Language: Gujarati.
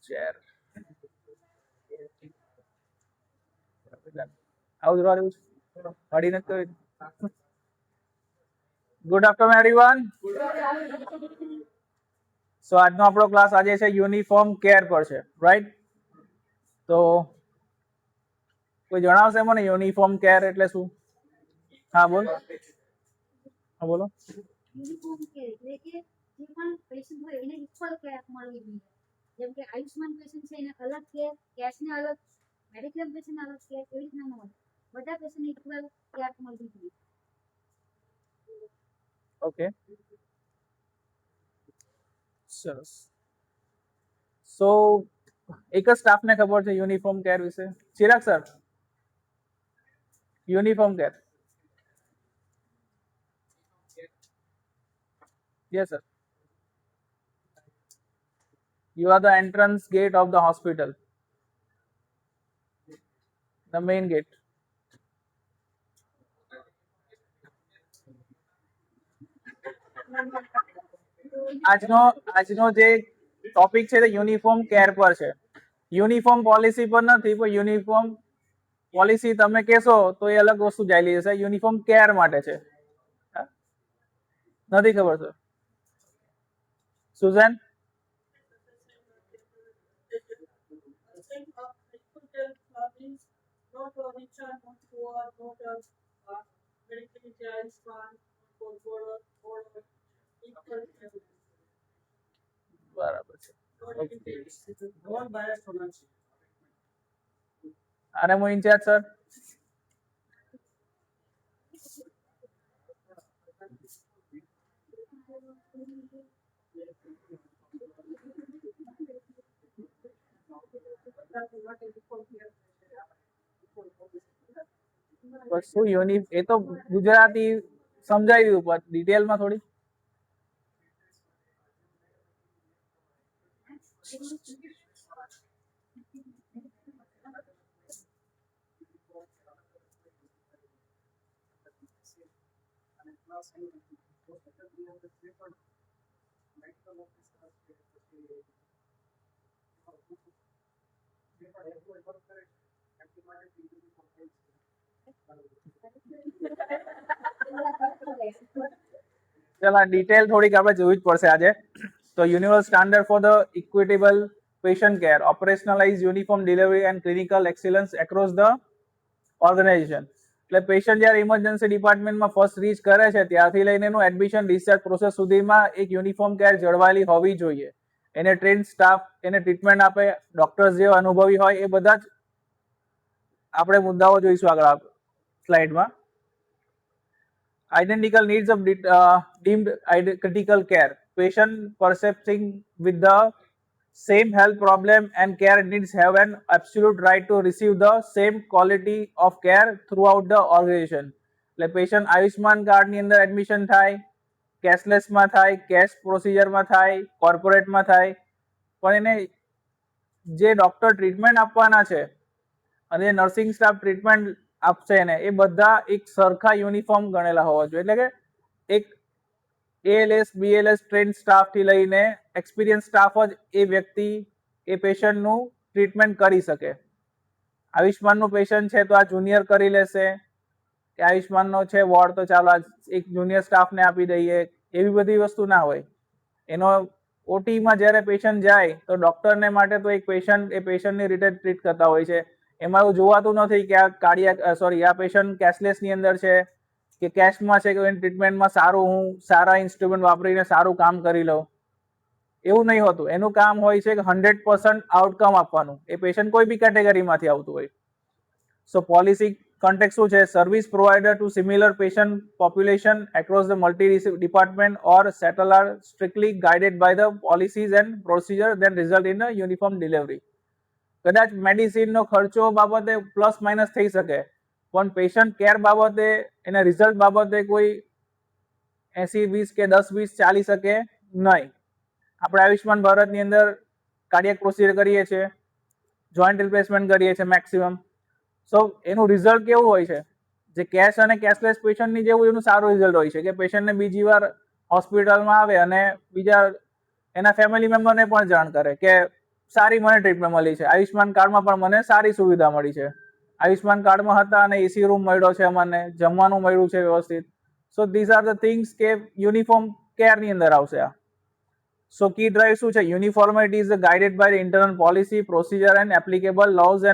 chair. How's Rory? Good afternoon, everyone. So આજનો આપણો ક્લાસ આજે છે યુનિફોર્મ કેર પર છે, રાઈટ? તો કોઈ જણાવશે મને યુનિફોર્મ કેર એટલે શું? હા બોલ. હા બોલો. યુનિફોર્મ કેર એટલે કે જે પણ પેશન્ટ હોય એને ઇક્વલ કેર મળવી જોઈએ. જેમ કે આયુષ્માન પેશન્ટ છે એને અલગ કેર, કેશને અલગ, મેડિક્લેમ પેશન્ટ અલગ કેર, એવી રીતના ન હોય. બધા પેશન્ટને ઇક્વલ કેર મળવી જોઈએ. ઓકે, સરસ. સો એક જ સ્ટાફને ખબર છે યુનિફોર્મ કેર વિશે? Chirag sir, uniform care. Yes, sir. You are the entrance gate of the hospital. The main gate. આજનો જે ટોપિક છે તે યુનિફોર્મ કેર પર છે. યુનિફોર્મ પોલિસી પર નથી, પણ યુનિફોર્મ પોલિસી તમે કહેશો તો એ અલગ વસ્તુ ચાલી જશે. યુનિફોર્મ કેર માટે છે. નથી ખબર સર? સુઝેન? બરાબર છે. અને હું ઇન્ચાર્જ સર. શું એ તો ગુજરાતી સમજાવ્યું, પણ ડિટેલમાં થોડી. ચાલો ડિટેલ થોડીક આપણે જોવી જ પડશે આજે. તો universal standard for the equitable patient care, operationalize uniform delivery and clinical excellence across the organization. એટલે પેશન્ટ જ્યારે ઇમરજન્સી ડિપાર્ટમેન્ટમાં ફર્સ્ટ રીચ કરે છે ત્યારથી લઈને એનું એડમિશન ડિસ્ચાર્જ પ્રોસેસ સુધીમાં એક યુનિફોર્મ કેર જળવાયેલી હોવી જોઈએ. એને ટ્રેન સ્ટાફ એને ટ્રીટમેન્ટ આપે, ડોક્ટર્સ જે અનુભવી હોય એ બધા જ આપણે મુદ્દાઓ જોઈશું આગળ સ્લાઇડમાં. Identical needs of deemed critical care. Patient perceiving with the same health problem and care needs have an absolute right to receive the same quality of care throughout the organization. એટલે પેશન્ટ આયુષ્માન કાર્ડની અંદર એડમિશન થાય, કેશલેસમાં થાય, કેશ પ્રોસિજરમાં થાય, કોર્પોરેટમાં થાય, પણ એને જે ડોક્ટર ટ્રીટમેન્ટ આપવાના છે અને નર્સિંગ સ્ટાફ ટ્રીટમેન્ટ આપશે એને એ બધા એક સરખા યુનિફોર્મ ગણેલા હોવા જોઈએ. એટલે કે એક એએલએસ બીએલએસ ટ્રેન સ્ટાફથી લઈને એક્સપિરિયન્સ સ્ટાફ જ એ વ્યક્તિ એ પેશન્ટનું ટ્રીટમેન્ટ કરી શકે. આયુષ્માનનું પેશન્ટ છે તો આ જુનિયર કરી લેશે, કે આયુષ્માનનો છે વોર્ડ તો ચાલો આ એક જુનિયર સ્ટાફને આપી દઈએ, એવી બધી વસ્તુ ના હોય. એનો ઓટીમાં જ્યારે પેશન્ટ જાય તો ડોક્ટરને માટે તો એક પેશન્ટ એ પેશન્ટની રીતે ટ્રીટ કરતા હોય છે. એમાં એવું જોવાતું નથી કે આ પેશન્ટ કેશલેસની અંદર છે કે કેશમાં છે, કે એની ટ્રીટમેન્ટમાં હું સારા ઇન્સ્ટ્રુમેન્ટ વાપરીને સારું કામ કરી લઉં, એવું નહીં હોતું. એનું કામ હોય છે કે 100% આઉટકમ આપવાનું, એ પેશન્ટ કોઈ બી કેટેગરીમાંથી આવતું હોય. સો પોલિસી કોન્ટેક્ટ શું છે? Service provider to similar patient population across the multi department or settle are strictly guided by the policies and procedure then result in uniform delivery. કદાચ મેડિસિનનો ખર્ચો બાબતે પ્લસ માઇનસ થઈ શકે, પણ પેશન્ટ કેર બાબતે એના રિઝલ્ટ બાબતે કોઈ 80-20 કે 10-20 ચાલી શકે નહીં. આપણે આયુષ્માન ભારતની અંદર કાર્ડિયક પ્રોસિજર કરીએ છીએ, જોઈન્ટ રિપ્લેસમેન્ટ કરીએ છીએ મેક્સિમમ. સો એનું રિઝલ્ટ કેવું હોય છે? જે કેશ અને કેશલેસ પેશન્ટની જેવું એનું સારું રિઝલ્ટ હોય છે, કે પેશન્ટને બીજી વાર હોસ્પિટલમાં આવે અને બીજા એના ફેમિલી મેમ્બરને પણ જાણ કરે કે સારી મને ટ્રીટમેન્ટ મળી છે, આયુષ્યમાન કાર્ડમાં પણ મને સારી સુવિધા મળી છે, આયુષ્યમાન કાર્ડમાં હતા અને એસી રૂમ મળ્યો છે, મને જમવાનું મળ્યું છે વ્યવસ્થિત. So these are the things કે યુનિફોર્મ કેરની અંદર આવશે આ. સો કી ડ્રાઈવ શું છે? Uniformity is guided by internal policy, procedure and applicable laws and